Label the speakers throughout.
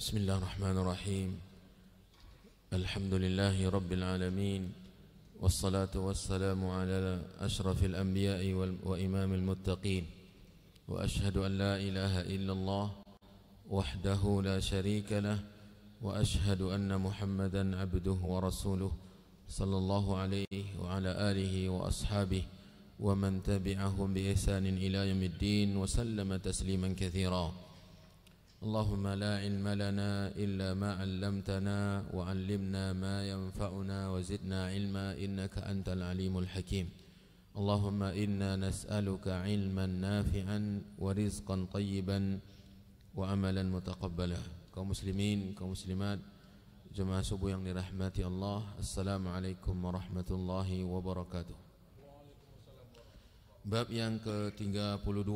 Speaker 1: بسم الله الرحمن الرحيم. الحمد لله رب العالمين، والصلاة والسلام على أشرف الأنبياء وإمام المتقين، وأشهد أن لا إله إلا الله وحده لا شريك له، وأشهد أن محمدا عبده ورسوله صلى الله عليه وعلى آله وأصحابه ومن تبعهم بإحسان إلى يوم الدين وسلم تسليما كثيرا. اللهم لا علم لنا إلا ما علمتنا وعلمنا ما ينفعنا وزدنا علما إنك أنت العليم الحكيم. اللهم إنا نسألك علما نافعا ورزقا طيبا وعملا متقبلا. Kaum muslimin, kaum muslimat, jemaah subuh yang dirahmati Allah, Assalamualaikum warahmatullahi wabarakatuh. Bab yang ke-32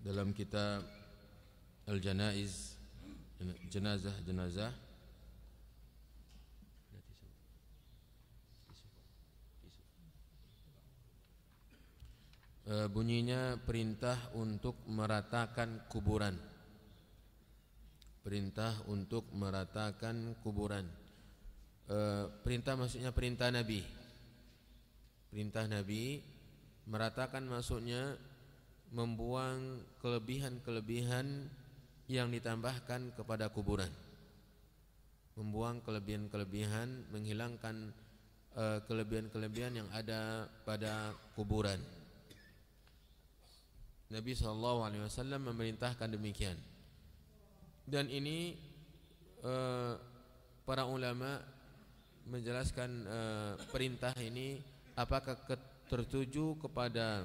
Speaker 1: dalam kitab Al-Janaiz, jenazah. Bunyinya perintah untuk meratakan kuburan. Perintah untuk meratakan kuburan. Perintah maksudnya perintah Nabi. Perintah Nabi, meratakan maksudnya membuang kelebihan-kelebihan yang ditambahkan kepada kuburan. Membuang kelebihan-kelebihan, menghilangkan kelebihan-kelebihan yang ada pada kuburan. Nabi SAW memerintahkan demikian. Dan ini para ulama menjelaskan perintah ini apakah tertuju kepada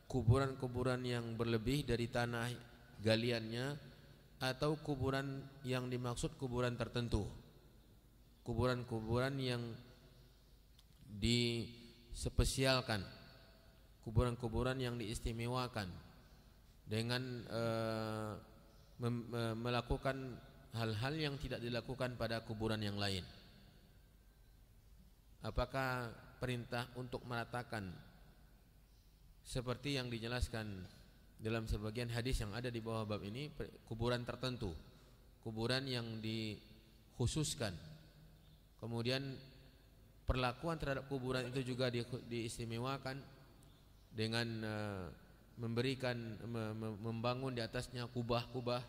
Speaker 1: kuburan-kuburan yang berlebih dari tanah galiannya, atau kuburan yang dimaksud kuburan tertentu, kuburan-kuburan yang dispesialkan, kuburan-kuburan yang diistimewakan dengan melakukan hal-hal yang tidak dilakukan pada kuburan yang lain. Apakah perintah untuk meratakan seperti yang dijelaskan dalam sebagian hadis yang ada di bawah bab ini, kuburan tertentu, kuburan yang dikhususkan, kemudian perlakuan terhadap kuburan itu juga diistimewakan dengan membangun di atasnya kubah-kubah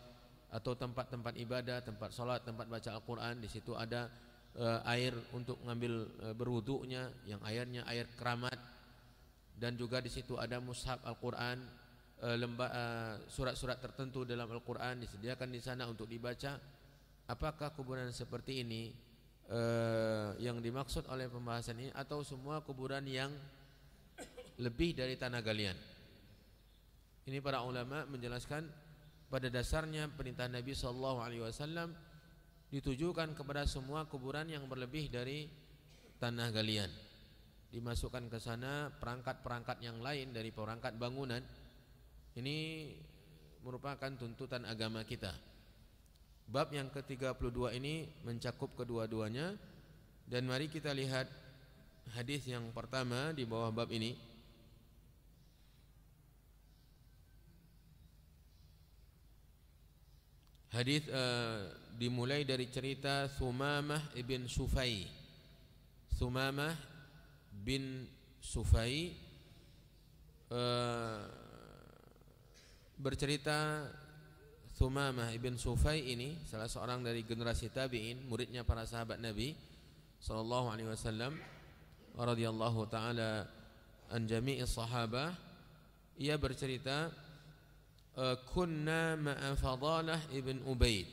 Speaker 1: atau tempat-tempat ibadah, tempat sholat, tempat baca Al-Quran. Di situ ada air untuk ngambil berwudunya, yang airnya air keramat, dan juga di situ ada mushaf Al-Quran, surat-surat tertentu dalam Al-Quran disediakan di sana untuk dibaca. Apakah kuburan seperti ini yang dimaksud oleh pembahasan ini, atau semua kuburan yang lebih dari tanah galian? Ini para ulama menjelaskan pada dasarnya perintah Nabi SAW ditujukan kepada semua kuburan yang berlebih dari tanah galian. Dimasukkan ke sana perangkat-perangkat yang lain dari perangkat bangunan. Ini merupakan tuntutan agama kita. Bab yang ke-32 ini mencakup kedua-duanya. Dan mari kita lihat hadis yang pertama di bawah bab ini. Hadis dimulai dari cerita Thumamah ibn Sufai. Thumamah bin Sufai bercerita. Thumamah ibn Sufai ini salah seorang dari generasi tabi'in, muridnya para sahabat Nabi sallallahu alaihi wasallam radhiyallahu taala an jami'i sahabah. Ia bercerita, kunna ma'a Fadalah ibn Ubaid.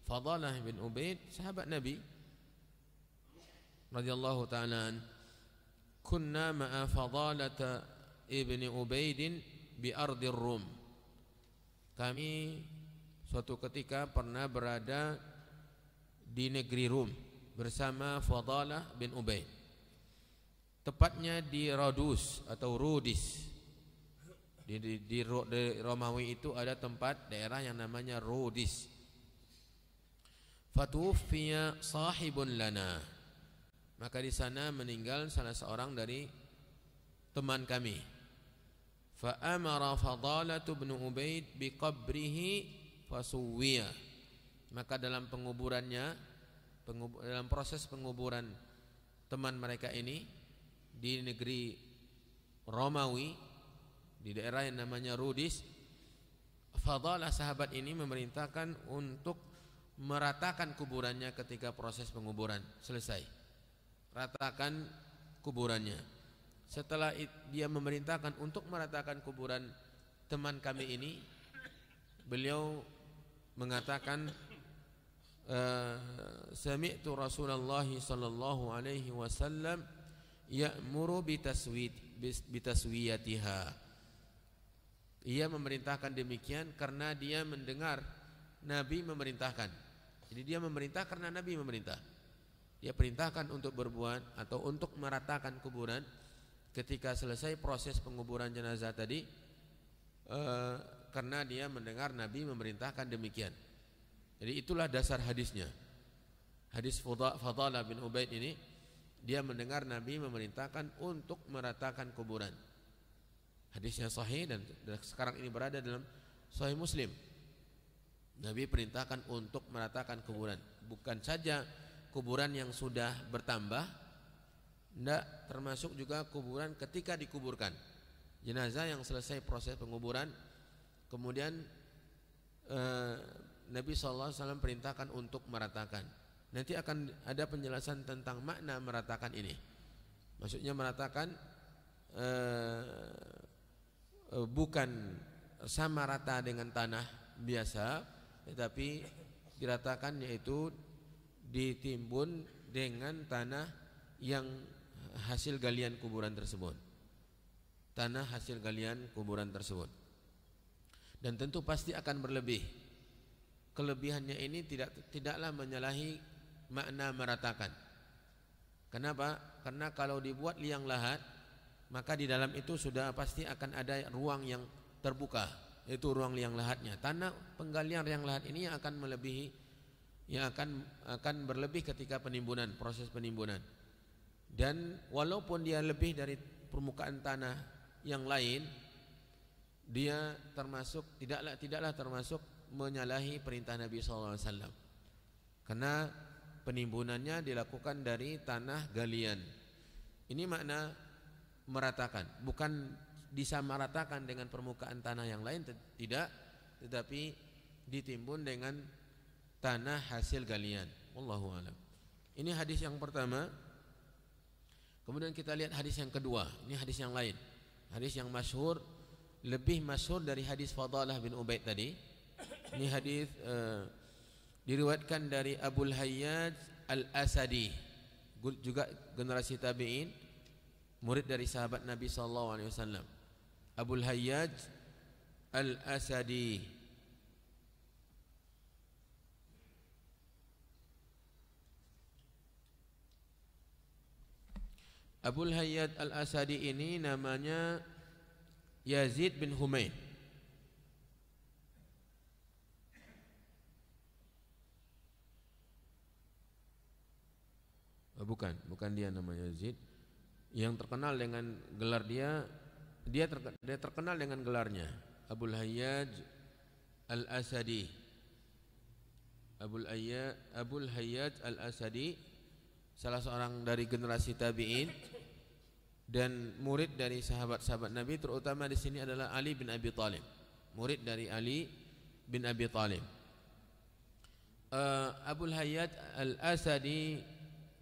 Speaker 1: Fadalah ibn Ubaid sahabat Nabi radhiyallahu taala an. Kunna ma'a Fadalah ibn Ubaidin bi ardir Rum. Kami suatu ketika pernah berada di negeri Rum bersama Fadalah bin Ubaid. Tepatnya di Rodus atau Rudis. Di Romawi itu ada tempat daerah yang namanya Rudis. Fatuwfiya sahibun lana. Maka di sana meninggal salah seorang dari teman kami. Fa'amara Fadalah bin Ubaid biqabrihi fasuwiyah. Maka dalam penguburannya, dalam proses penguburan teman mereka ini di negeri Romawi, di daerah yang namanya Rudis, Fadalah sahabat ini memerintahkan untuk meratakan kuburannya ketika proses penguburan selesai. Ratakan kuburannya. Setelah dia memerintahkan untuk meratakan kuburan teman kami ini, beliau mengatakan, sami'tu Rasulullah sallallahu alaihi wasallam ya'muru bitaswiyatiha. Ia memerintahkan demikian karena dia mendengar Nabi memerintahkan. Jadi dia memerintah karena Nabi memerintah. Dia perintahkan untuk berbuat atau untuk meratakan kuburan ketika selesai proses penguburan jenazah tadi, karena dia mendengar Nabi memerintahkan demikian. Jadi itulah dasar hadisnya. Hadis Fadalah bin Ubaid ini, dia mendengar Nabi memerintahkan untuk meratakan kuburan. Hadisnya sahih dan sekarang ini berada dalam Sahih Muslim. Nabi perintahkan untuk meratakan kuburan. Bukan saja kuburan yang sudah bertambah, tidak, termasuk juga kuburan ketika dikuburkan. Jenazah yang selesai proses penguburan, kemudian Nabi SAW perintahkan untuk meratakan. Nanti akan ada penjelasan tentang makna meratakan ini. Maksudnya meratakan bukan sama rata dengan tanah biasa, tetapi diratakan yaitu ditimbun dengan tanah yang hasil galian kuburan tersebut. Tanah hasil galian kuburan tersebut. Dan tentu pasti akan berlebih. Kelebihannya ini tidaklah menyalahi makna meratakan. Kenapa? Karena kalau dibuat liang lahat, maka di dalam itu sudah pasti akan ada ruang yang terbuka, yaitu ruang liang lahatnya. Tanah penggalian liang lahat ini yang akan melebihi, yang akan berlebih ketika penimbunan, proses penimbunan. Dan walaupun dia lebih dari permukaan tanah yang lain, dia termasuk tidaklah termasuk menyalahi perintah Nabi SAW, karena penimbunannya dilakukan dari tanah galian. Ini makna meratakan, bukan disamaratakan dengan permukaan tanah yang lain, tidak, tetapi ditimbun dengan tanah hasil galian. Wallahu a'lam. Ini hadis yang pertama. Kemudian kita lihat hadis yang kedua. Ini hadis yang lain, hadis yang masyhur, lebih masyhur dari hadis Fadalah bin Ubaid tadi. Ini hadis diriwayatkan dari Abul Hayyaj Al-Asadi, juga generasi tabi'in, murid dari sahabat Nabi SAW. Abul Hayyaj Al-Asadi. Abul Hayyaj Al-Asadi ini namanya Yazid bin Humaid. Bukan dia namanya Yazid. Yang terkenal dengan gelar dia terkenal dengan gelarnya Abul Hayyaj Al-Asadi. Abul Hayyaj Al-Asadi, salah seorang dari generasi tabi'in dan murid dari sahabat-sahabat Nabi, terutama di sini adalah Ali bin Abi Thalib, murid dari Ali bin Abi Thalib. Abul Hayyaj Al-Asadi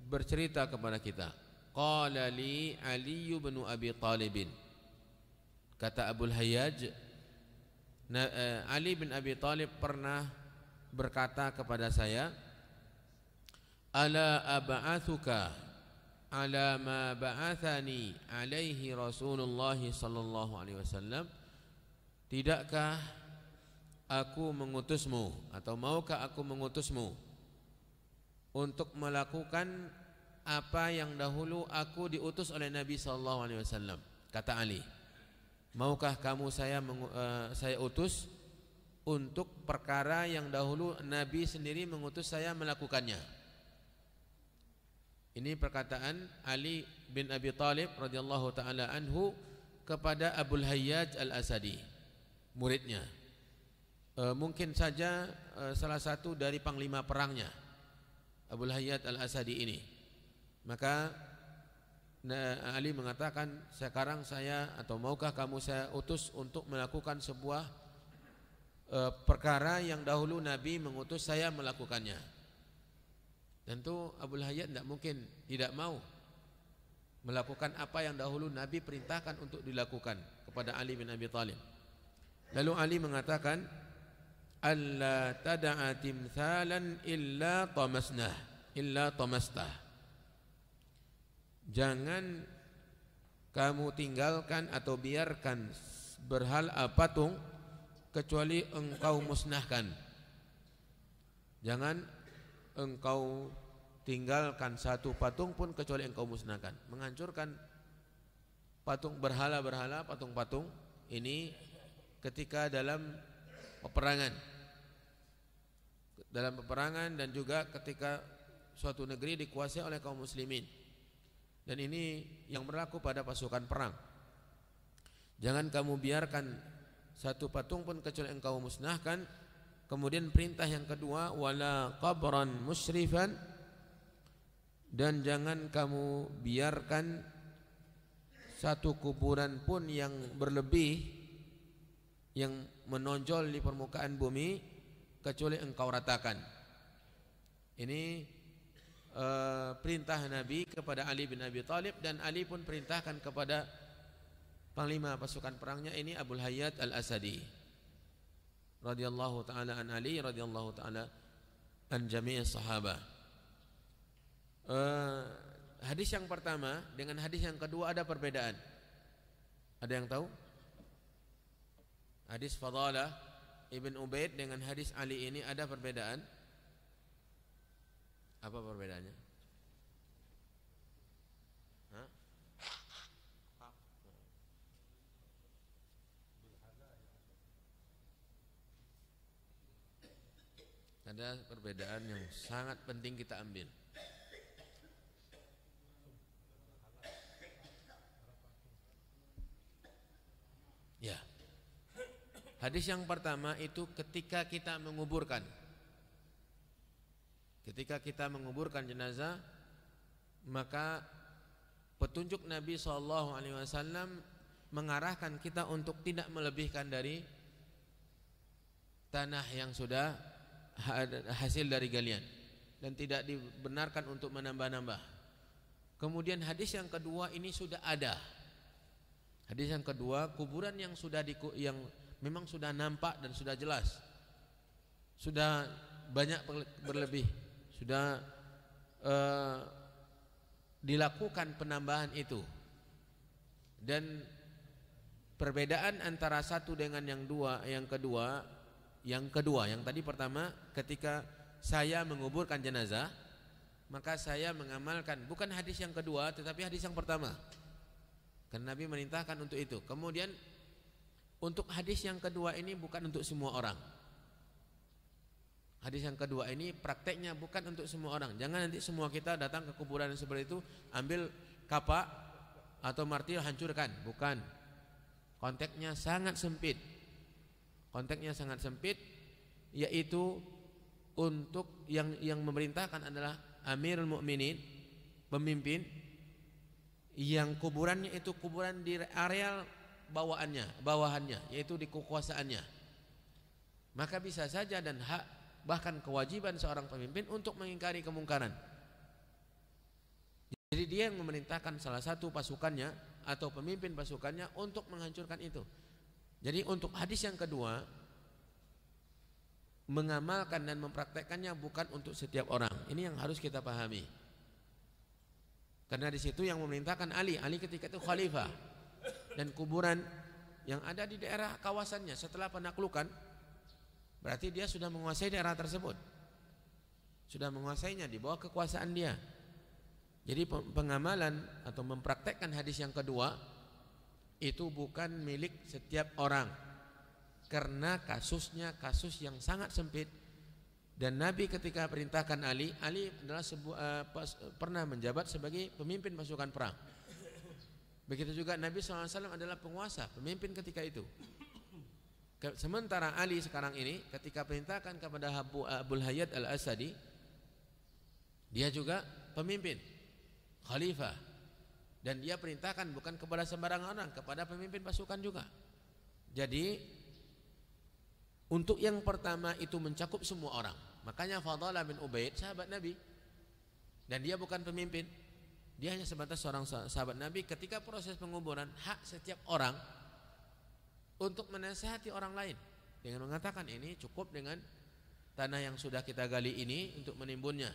Speaker 1: bercerita kepada kita, qala li Ali bin Abi Thalib. Kata Abul Hayyaj, Ali bin Abi Thalib pernah berkata kepada saya, ala ab'athuka ala ma ba'athani alaihi Rasulullah sallallahu alaihi wasallam, tidakkah aku mengutusmu atau maukah aku mengutusmu untuk melakukan apa yang dahulu aku diutus oleh Nabi sallallahu alaihi wasallam. Kata Ali, maukah kamu saya utus untuk perkara yang dahulu Nabi sendiri mengutus saya melakukannya. Ini perkataan Ali bin Abi Thalib radhiyallahu taala anhu kepada Abul Hayyaj Al-Asadi, muridnya. mungkin saja salah satu dari panglima perangnya Abul Hayyat Al-Asadi ini. Maka Ali mengatakan, sekarang saya, atau maukah kamu saya utus untuk melakukan sebuah perkara yang dahulu Nabi mengutus saya melakukannya. Tentu Abul Hayyat tidak mungkin tidak mau melakukan apa yang dahulu Nabi perintahkan untuk dilakukan kepada Ali bin Abi Thalib. Lalu Ali mengatakan, alla tada'a timthalan illa tamastah. Jangan kamu tinggalkan atau biarkan berhala patung kecuali engkau musnahkan. Jangan engkau tinggalkan satu patung pun kecuali engkau musnahkan. Menghancurkan patung berhala-berhala, patung-patung ini ketika dalam peperangan dan juga ketika suatu negeri dikuasai oleh kaum muslimin. Dan ini yang berlaku pada pasukan perang. Jangan kamu biarkan satu patung pun kecuali engkau musnahkan. Kemudian perintah yang kedua, wala qabran musyrifan, dan jangan kamu biarkan satu kuburan pun yang berlebih, yang menonjol di permukaan bumi, kecuali engkau ratakan. Ini perintah Nabi kepada Ali bin Abi Thalib, dan Ali pun perintahkan kepada panglima pasukan perangnya ini Abul Hayyat Al-Asadi radhiyallahu taala an Ali radhiyallahu taala an jami' sahabah. Hadis yang pertama dengan hadis yang kedua ada perbedaan. Ada yang tahu? Hadis Fadalah Ibn Ubaid dengan hadis Ali ini ada perbedaan. Apa perbedaannya? Hah? Ada perbedaan yang sangat penting kita ambil. Ya. Hadis yang pertama itu ketika kita menguburkan. Ketika kita menguburkan jenazah, maka petunjuk Nabi SAW mengarahkan kita untuk tidak melebihkan dari tanah yang sudah hasil dari galian, dan tidak dibenarkan untuk menambah-nambah. Kemudian hadis yang kedua ini sudah ada. Hadis yang kedua, kuburan yang yang memang sudah nampak dan sudah jelas, sudah banyak berlebih, sudah dilakukan penambahan itu. Dan perbedaan antara satu dengan yang kedua, yang tadi pertama, ketika saya menguburkan jenazah, maka saya mengamalkan bukan hadis yang kedua tetapi hadis yang pertama, karena Nabi merintahkan untuk itu. Kemudian untuk hadis yang kedua ini bukan untuk semua orang. Hadis yang kedua ini prakteknya bukan untuk semua orang. Jangan nanti semua kita datang ke kuburan yang seperti itu, ambil kapak atau martil, hancurkan. Bukan. Konteksnya sangat sempit. Konteksnya sangat sempit, yaitu untuk yang memerintahkan adalah Amirul Mukminin, pemimpin, yang kuburannya itu kuburan di areal bawahannya, yaitu di kekuasaannya. Maka bisa saja dan hak, bahkan kewajiban seorang pemimpin untuk mengingkari kemungkaran. Jadi dia yang memerintahkan salah satu pasukannya atau pemimpin pasukannya untuk menghancurkan itu. Jadi untuk hadis yang kedua, mengamalkan dan mempraktekkannya bukan untuk setiap orang. Ini yang harus kita pahami. Karena di situ yang memerintahkan Ali ketika itu khalifah, dan kuburan yang ada di daerah kawasannya setelah penaklukan, berarti dia sudah menguasai daerah tersebut, sudah menguasainya, di bawah kekuasaan dia. Jadi pengamalan atau mempraktekkan hadis yang kedua itu bukan milik setiap orang, karena kasusnya kasus yang sangat sempit. Dan Nabi ketika perintahkan Ali adalah pernah menjabat sebagai pemimpin pasukan perang. Begitu juga Nabi SAW adalah penguasa, pemimpin ketika itu. Sementara Ali sekarang ini ketika perintahkan kepada Abul Hayyat Al-Asadi, dia juga pemimpin, khalifah, dan dia perintahkan bukan kepada sembarangan orang, kepada pemimpin pasukan juga. Jadi untuk yang pertama itu mencakup semua orang. Makanya Fadalah bin Ubaid sahabat Nabi, dan dia bukan pemimpin, dia hanya sebatas seorang sahabat Nabi. Ketika proses penguburan, hak setiap orang untuk menasihati orang lain dengan mengatakan ini cukup dengan tanah yang sudah kita gali ini untuk menimbunnya.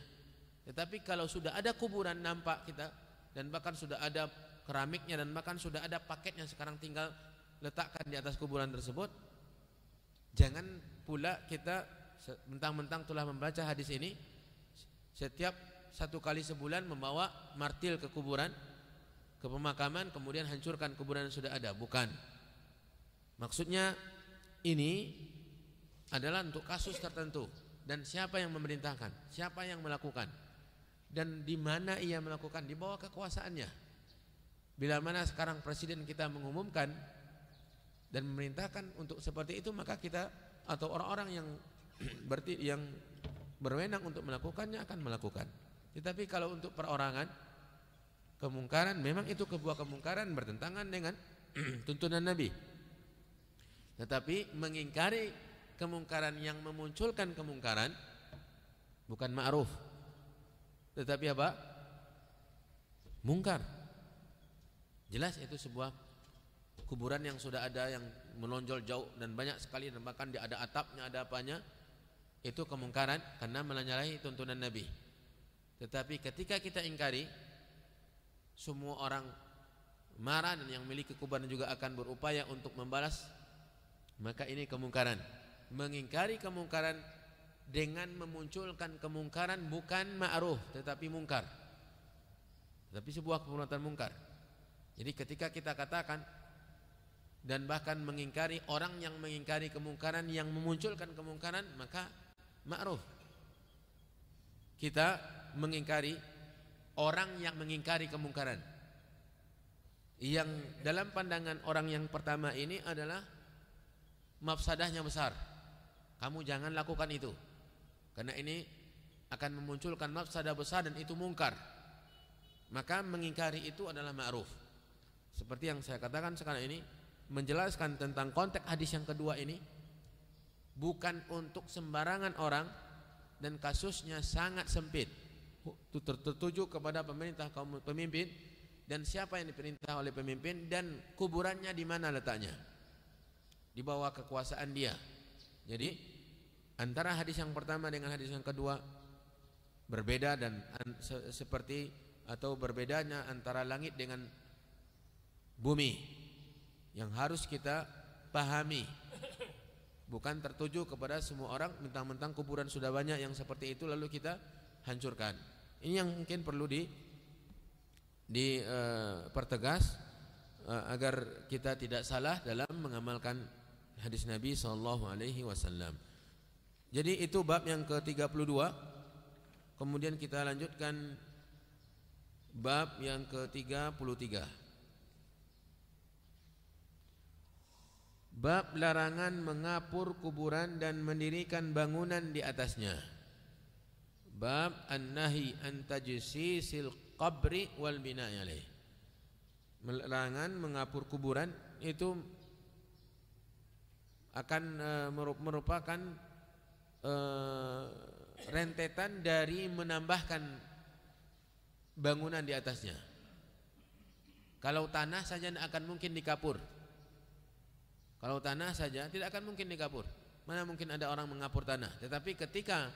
Speaker 1: Tetapi kalau sudah ada kuburan nampak kita, dan bahkan sudah ada keramiknya, dan bahkan sudah ada paketnya, sekarang tinggal letakkan di atas kuburan tersebut. Jangan pula kita mentang-mentang telah membaca hadis ini, setiap 1 kali sebulan membawa martil ke kuburan, ke pemakaman, kemudian hancurkan kuburan yang sudah ada. Bukan. Maksudnya ini adalah untuk kasus tertentu, dan siapa yang memerintahkan, siapa yang melakukan, dan di mana ia melakukan, di bawah kekuasaannya. Bila mana sekarang presiden kita mengumumkan dan memerintahkan untuk seperti itu, maka kita atau orang-orang yang yang berwenang untuk melakukannya akan melakukan. Tetapi kalau untuk perorangan, kemungkaran, memang itu sebuah kemungkaran bertentangan dengan tuntunan Nabi. Tetapi mengingkari kemungkaran yang memunculkan kemungkaran bukan ma'ruf, tetapi apa? Mungkar. Jelas itu sebuah kuburan yang sudah ada, yang menonjol jauh dan banyak sekali, dan bahkan dia ada atapnya, ada apanya. Itu kemungkaran karena menyalahi tuntunan Nabi. Tetapi ketika kita ingkari, semua orang marah, dan yang memiliki kuburan juga akan berupaya untuk membalas, maka ini kemungkaran. Mengingkari kemungkaran dengan memunculkan kemungkaran bukan ma'ruf tetapi mungkar, tapi sebuah perbuatan mungkar. Jadi ketika kita katakan dan bahkan mengingkari orang yang mengingkari kemungkaran yang memunculkan kemungkaran, maka ma'ruf. Kita mengingkari orang yang mengingkari kemungkaran, yang dalam pandangan orang yang pertama ini adalah mafsadahnya besar. Kamu jangan lakukan itu, karena ini akan memunculkan mafsadah besar dan itu mungkar. Maka mengingkari itu adalah ma'ruf. Seperti yang saya katakan sekarang ini, menjelaskan tentang konteks hadis yang kedua ini bukan untuk sembarangan orang, dan kasusnya sangat sempit. Itu tertuju kepada pemerintah, kaum pemimpin, dan siapa yang diperintah oleh pemimpin, dan kuburannya di mana letaknya, di bawah kekuasaan dia. Jadi antara hadis yang pertama dengan hadis yang kedua berbeda, dan seperti atau berbedanya antara langit dengan bumi yang harus kita pahami. Bukan tertuju kepada semua orang, mentang-mentang kuburan sudah banyak yang seperti itu lalu kita hancurkan. Ini yang mungkin perlu dipertegas agar kita tidak salah dalam mengamalkan hadis Nabi SAW. Jadi itu bab yang ke-32. Kemudian kita lanjutkan bab yang ke-33. Bab larangan mengapur kuburan dan mendirikan bangunan di atasnya. Bab an-nahi an tajsisil qabri wal bina'i alaih. Larangan mengapur kuburan itu akan merupakan rentetan dari menambahkan bangunan di atasnya. Kalau tanah saja tidak akan mungkin dikapur. Kalau tanah saja tidak akan mungkin dikapur. Mana mungkin ada orang mengapur tanah. Tetapi ketika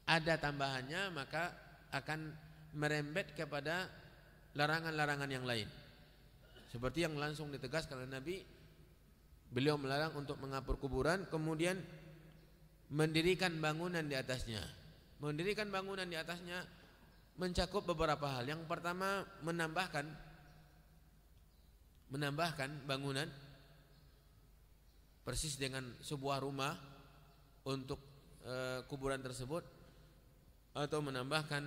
Speaker 1: ada tambahannya, maka akan merembet kepada larangan-larangan yang lain. Seperti yang langsung ditegaskan oleh Nabi, beliau melarang untuk mengapur kuburan, kemudian mendirikan bangunan di atasnya. Mendirikan bangunan di atasnya mencakup beberapa hal. Yang pertama, menambahkan bangunan persis dengan sebuah rumah untuk kuburan tersebut, atau menambahkan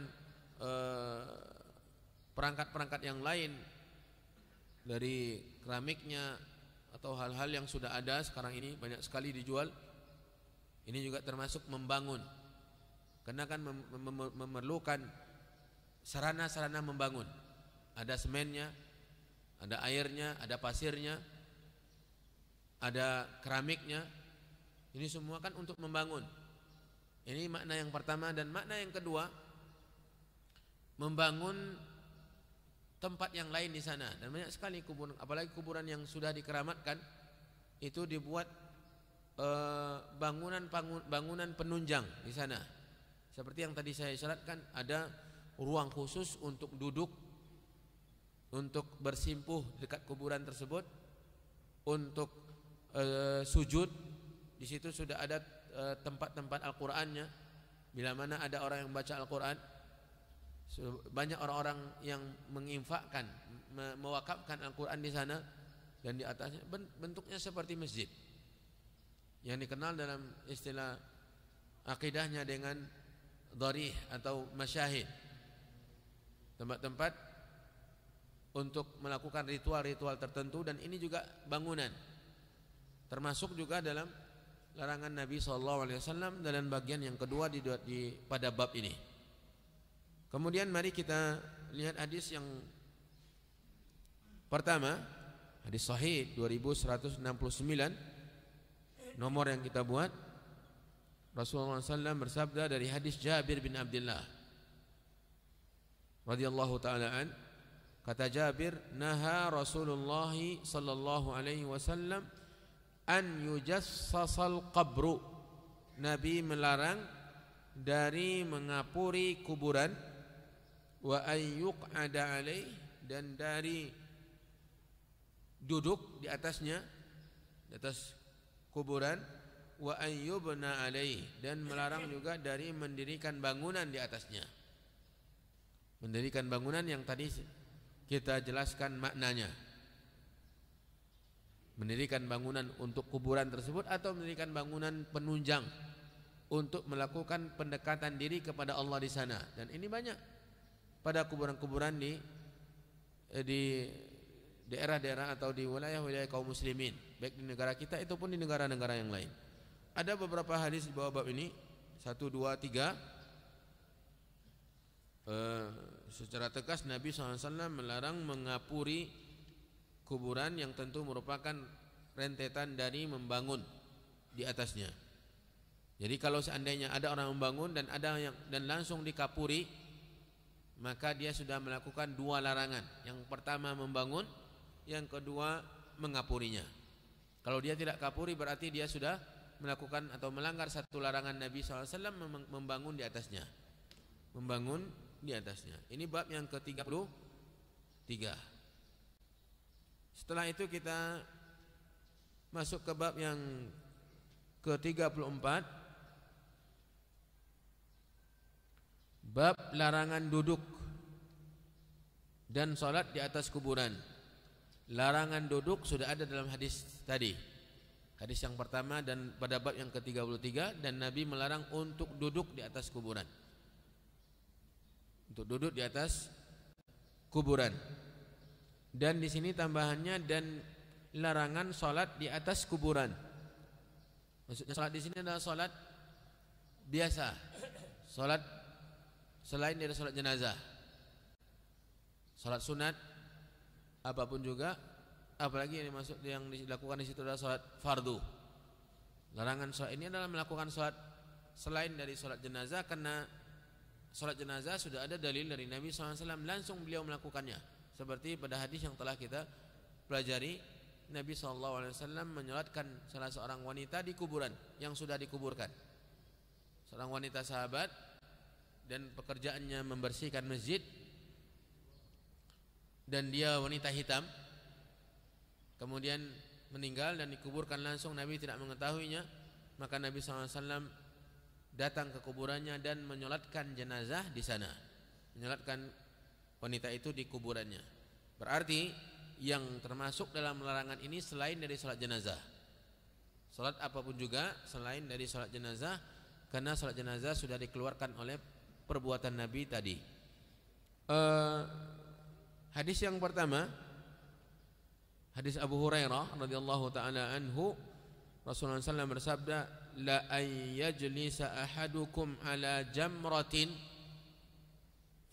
Speaker 1: perangkat-perangkat yang lain dari keramiknya atau hal-hal yang sudah ada sekarang ini banyak sekali dijual. Ini juga termasuk membangun, karena kan memerlukan sarana-sarana membangun. Ada semennya, ada airnya, ada pasirnya, ada keramiknya. Ini semua kan untuk membangun. Ini makna yang pertama. Dan makna yang kedua, membangun tempat yang lain di sana. Dan banyak sekali kuburan, apalagi kuburan yang sudah dikeramatkan, itu dibuat bangunan penunjang di sana. Seperti yang tadi saya isyaratkan, ada ruang khusus untuk duduk, untuk bersimpuh dekat kuburan tersebut, untuk sujud. Di situ sudah ada tempat-tempat Al-Qur'annya. Bila mana ada orang yang baca Al-Qur'an, banyak orang-orang yang menginfakkan, mewakafkan Al-Quran di sana, dan di atasnya bentuknya seperti masjid, yang dikenal dalam istilah akidahnya dengan dharih atau masyahid, tempat-tempat untuk melakukan ritual-ritual tertentu. Dan ini juga bangunan, termasuk juga dalam larangan Nabi SAW dalam bagian yang kedua pada bab ini. Kemudian mari kita lihat hadis yang pertama, hadis sahih 2169, nomor yang kita buat. Rasulullah SAW bersabda dari hadis Jabir bin Abdullah radhiyallahu taala an, kata Jabir, naha Rasulullah sallallahu alaihi wasallam an yujassasal qabru. Nabi melarang dari mengapuri kuburan, wa ayyuq'ada alaih, dan dari duduk di atasnya, di atas kuburan, wa ayyubna alaih, dan melarang juga dari mendirikan bangunan di atasnya. Mendirikan bangunan yang tadi kita jelaskan maknanya. Mendirikan bangunan untuk kuburan tersebut atau mendirikan bangunan penunjang untuk melakukan pendekatan diri kepada Allah di sana. Dan ini banyak pada kuburan-kuburan di daerah-daerah atau di wilayah-wilayah kaum muslimin, baik di negara kita ataupun di negara-negara yang lain. Ada beberapa hadis di bawah bab ini, 1, 2, 3. Secara tegas Nabi SAW melarang mengapuri kuburan, yang tentu merupakan rentetan dari membangun di atasnya. Jadi kalau seandainya ada orang membangun dan langsung dikapuri, maka dia sudah melakukan dua larangan. Yang pertama membangun, yang kedua mengapurinya. Kalau dia tidak kapuri, berarti dia sudah melakukan atau melanggar satu larangan Nabi SAW, membangun di atasnya. Membangun di atasnya. Ini bab yang ke-33. Setelah itu kita masuk ke bab yang ke-34, bab larangan duduk dan salat di atas kuburan. Larangan duduk sudah ada dalam hadis tadi, hadis yang pertama, dan pada bab yang ke-33, dan Nabi melarang untuk duduk di atas kuburan. Untuk duduk di atas kuburan. Dan di sini tambahannya, dan larangan salat di atas kuburan. Maksudnya salat di sini adalah salat biasa, salat selain dari salat jenazah, salat sunat, apapun juga, apalagi yang dimaksud yang dilakukan di situ adalah salat fardu. Larangan salat ini adalah melakukan salat selain dari salat jenazah, karena salat jenazah sudah ada dalil dari Nabi SAW, langsung beliau melakukannya. Seperti pada hadis yang telah kita pelajari, Nabi SAW menyolatkan salah seorang wanita di kuburan yang sudah dikuburkan. Seorang wanita sahabat, dan pekerjaannya membersihkan masjid, dan dia wanita hitam, kemudian meninggal dan dikuburkan langsung. Nabi tidak mengetahuinya, maka Nabi SAW datang ke kuburannya dan menyolatkan jenazah di sana, menyolatkan wanita itu di kuburannya. Berarti yang termasuk dalam larangan ini selain dari salat jenazah, salat apapun juga selain dari salat jenazah, karena salat jenazah sudah dikeluarkan oleh perbuatan Nabi tadi. Hadis yang pertama Hadis Abu Hurairah radhiyallahu taala anhu, Rasulullah SAW bersabda, la ay yajlisa ahadukum ala jamratin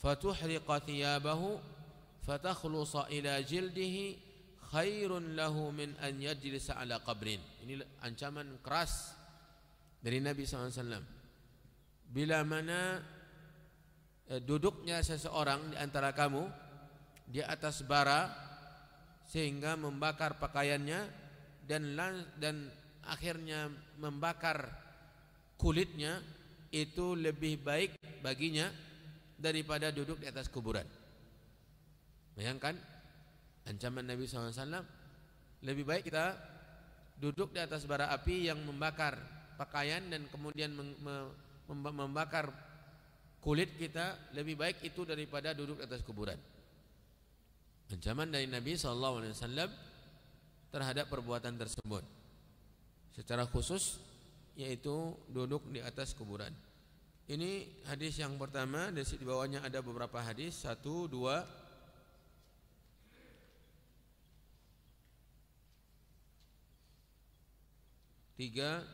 Speaker 1: fatuhriqa thiyabahu fatakhlusa ila jildihi khairun lahu min an yajlisa ala qabrin. Ini ancaman keras dari Nabi SAW. Bila mana duduknya seseorang di antara kamu di atas bara sehingga membakar pakaiannya dan akhirnya membakar kulitnya, itu lebih baik baginya daripada duduk di atas kuburan. Bayangkan ancaman Nabi SAW, lebih baik kita duduk di atas bara api yang membakar pakaian dan kemudian membakar kulit kita, lebih baik itu daripada duduk di atas kuburan. Ancaman dari Nabi SAW terhadap perbuatan tersebut, secara khusus yaitu duduk di atas kuburan. Ini hadis yang pertama. Di bawahnya ada beberapa hadis, 1, 2, 3,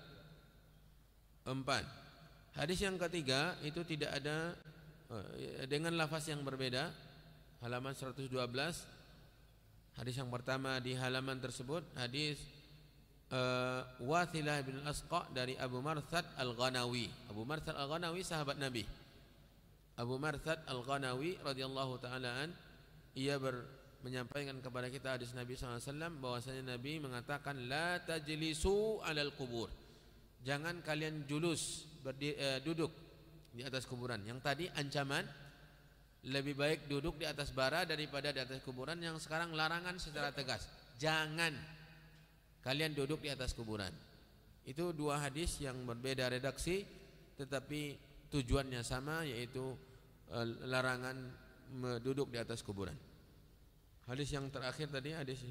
Speaker 1: 4. Hadis yang ketiga itu tidak ada dengan lafaz yang berbeda, halaman 112. Hadis yang pertama di halaman tersebut hadis Wathilah bin Asqa dari Abu Marthad Al-Ghanawi. Abu Marthad Al-Ghanawi sahabat Nabi. Abu Marthad Al-Ghanawi radhiyallahu taala an, ia menyampaikan kepada kita hadis Nabi SAW bahwasanya Nabi mengatakan, la tajlisu alal kubur, jangan kalian duduk di atas kuburan. Yang tadi ancaman, lebih baik duduk di atas bara daripada di atas kuburan. Yang sekarang larangan secara tegas, jangan kalian duduk di atas kuburan. Itu dua hadis yang berbeda redaksi tetapi tujuannya sama, yaitu larangan duduk di atas kuburan. Hadis yang terakhir tadi hadis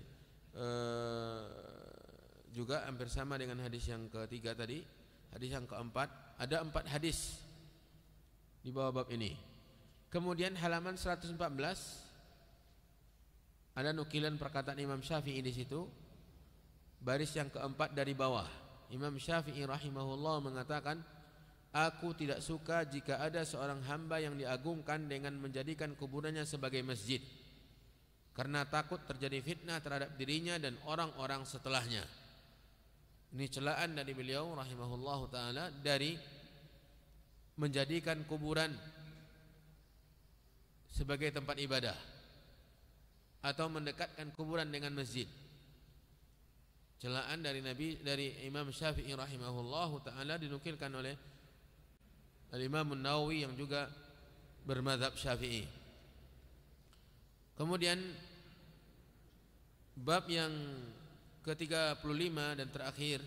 Speaker 1: juga hampir sama dengan hadis yang ketiga tadi. Hadis yang keempat, ada 4 hadis di bawah bab ini. Kemudian halaman 114 ada nukilan perkataan Imam Syafi'i di situ. Baris yang keempat dari bawah, Imam Syafi'i rahimahullah mengatakan, aku tidak suka jika ada seorang hamba yang diagungkan dengan menjadikan kuburannya sebagai masjid, karena takut terjadi fitnah terhadap dirinya dan orang-orang setelahnya. Ini celaan dari beliau rahimahullah ta'ala dari menjadikan kuburan sebagai tempat ibadah atau mendekatkan kuburan dengan masjid. Celaan dari Imam Syafi'i rahimahullah ta'ala dinukilkan oleh Al-Imam An-Nawawi yang juga bermadzhab Syafi'i. Kemudian bab yang ke-35 dan terakhir,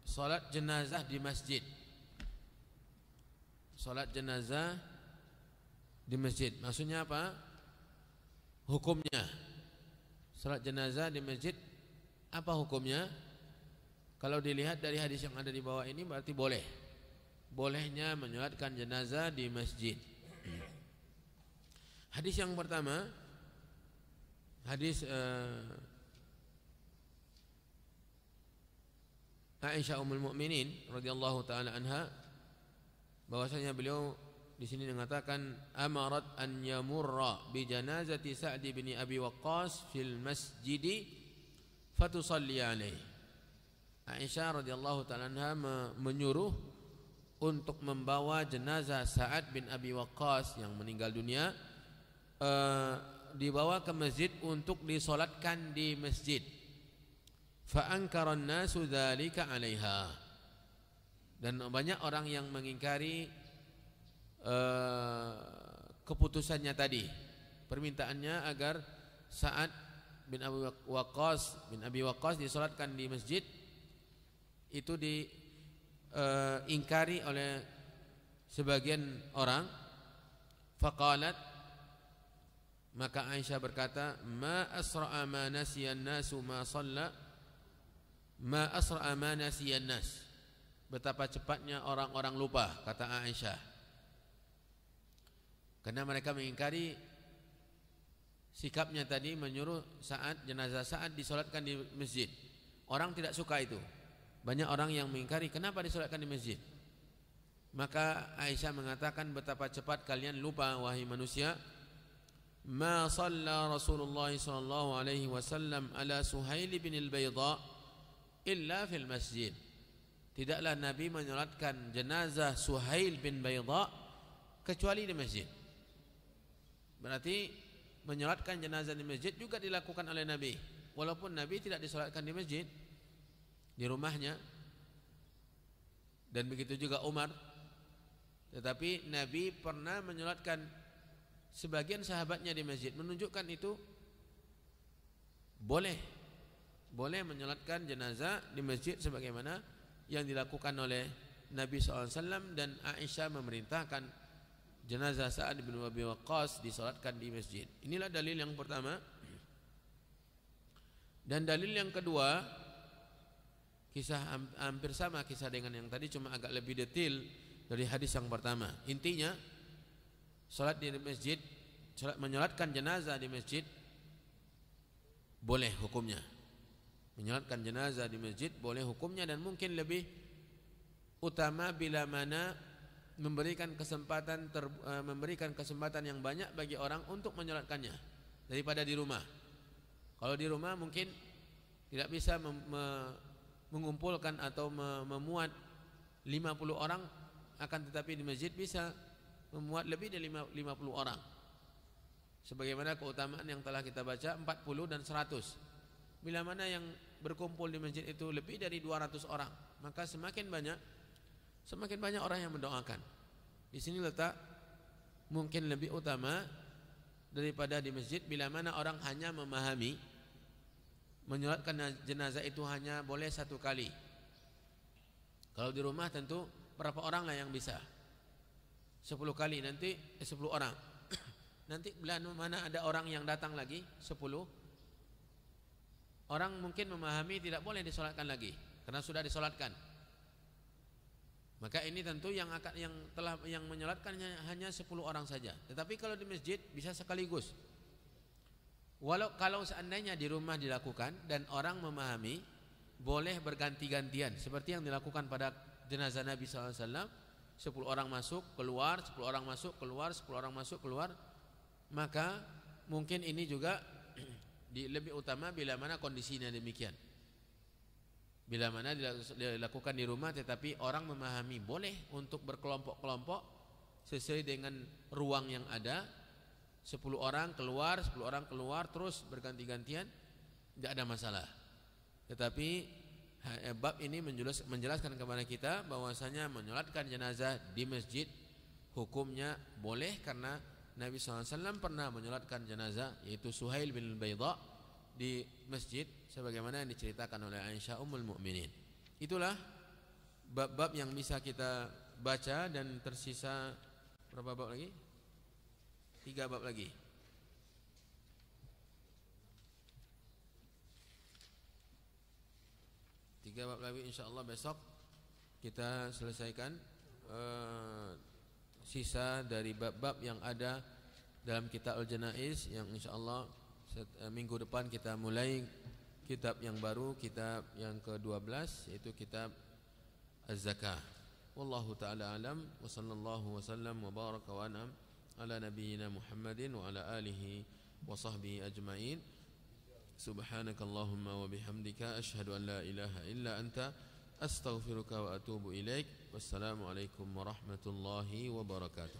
Speaker 1: salat jenazah di masjid. Salat jenazah di masjid maksudnya apa? Hukumnya salat jenazah di masjid, apa hukumnya? Kalau dilihat dari hadis yang ada di bawah ini berarti bolehnya menyolatkan jenazah di masjid. Hadis yang pertama, hadis Aisyah Ummul Mukminin radhiyallahu taala anha, bahwasanya beliau di sini mengatakan, amarat an yamurra bi janazati Sa'd bin Abi Waqqas fil masjid fatusalli alaihi. Aisyah radhiyallahu taala anha menyuruh untuk membawa jenazah Sa'ad bin Abi Waqqas yang meninggal dunia, dibawa ke masjid untuk disolatkan di masjid. Fa ankara an-nasu dzalika 'alaiha, dan banyak orang yang mengingkari keputusannya tadi, permintaannya agar Sa'ad bin Abi Waqqas disolatkan di masjid, itu diingkari oleh sebagian orang. Faqalat, maka Aisyah berkata, ma asra'a ma nasiyan nasu ma shalla, ma asra'a ma nasiyan nas, betapa cepatnya orang-orang lupa, kata Aisyah. Karena mereka mengingkari sikapnya tadi menyuruh jenazah saat disolatkan di masjid. Orang tidak suka itu. Banyak orang yang mengingkari kenapa disolatkan di masjid. Maka Aisyah mengatakan, betapa cepat kalian lupa wahai manusia. Ma shalla Rasulullah sallallahu alaihi wasallam ala Suhail bin al-Bayda illa fil masjid. Tidaklah Nabi menyolatkan jenazah Suhail bin Bayda kecuali di masjid. Berarti menyolatkan jenazah di masjid juga dilakukan oleh Nabi, walaupun Nabi tidak disolatkan di masjid, di rumahnya. Dan begitu juga Umar. Tetapi Nabi pernah menyolatkan sebagian sahabatnya di masjid, menunjukkan itu boleh menyolatkan jenazah di masjid sebagaimana yang dilakukan oleh Nabi SAW. Dan Aisyah memerintahkan jenazah Sa'ad bin Abi Waqqas disolatkan di masjid. Inilah dalil yang pertama. Dan dalil yang kedua, kisah hampir sama kisah dengan yang tadi, cuma agak lebih detail dari hadis yang pertama. Intinya salat di masjid, menyolatkan jenazah di masjid boleh hukumnya. Menyolatkan jenazah di masjid boleh hukumnya, dan mungkin lebih utama bila mana memberikan kesempatan yang banyak bagi orang untuk menyolatkannya daripada di rumah. Kalau di rumah mungkin tidak bisa mengumpulkan atau memuat 50 orang, akan tetapi di masjid bisa memuat lebih dari 50 orang. Sebagaimana keutamaan yang telah kita baca 40 dan 100. Bila mana yang berkumpul di masjid itu lebih dari 200 orang, maka semakin banyak orang yang mendoakan. Di sini letak mungkin lebih utama daripada di masjid, bila mana orang hanya memahami menyolatkan jenazah itu hanya boleh 1 kali. Kalau di rumah tentu berapa orang lah yang bisa? 10 kali, nanti 10 orang. Nanti bila mana ada orang yang datang lagi 10 orang, mungkin memahami tidak boleh disolatkan lagi karena sudah disolatkan. Maka ini tentu yang menyolatkan hanya 10 orang saja. Tetapi kalau di masjid bisa sekaligus. Kalau seandainya di rumah dilakukan dan orang memahami, boleh berganti-gantian seperti yang dilakukan pada jenazah Nabi SAW. 10 orang masuk keluar, 10 orang masuk keluar, 10 orang masuk keluar. Maka mungkin ini juga lebih utama bila mana kondisinya demikian. Bila mana dilakukan di rumah tetapi orang memahami, boleh untuk berkelompok-kelompok sesuai dengan ruang yang ada. 10 orang keluar, 10 orang keluar, terus berganti-gantian, tidak ada masalah. Tetapi bab ini menjelaskan kepada kita bahwasanya menyolatkan jenazah di masjid hukumnya boleh, karena Nabi SAW pernah menyolatkan jenazah yaitu Suhail bin Bayda di masjid sebagaimana yang diceritakan oleh Aisyah Ummul Mukminin. Itulah bab-bab yang bisa kita baca, dan tersisa berapa bab lagi? 3 bab lagi. Tiga bab lagi, insyaallah besok kita selesaikan sisa dari bab-bab yang ada dalam kitab Al-Janaiz, yang insyaallah minggu depan kita mulai kitab yang baru, kitab yang ke-12, yaitu kitab Az-Zakah. Wallahu taala alam, wa sallallahu wasallam wa baraka wa an'am ala nabiyyina Muhammadin wa ala alihi wa sahbihi ajma'in. Subhanakallahumma wa bihamdika asyhadu an la ilaha illa anta astaghfiruka wa atubu ilaik. Wassalamu alaikum warahmatullahi wabarakatuh.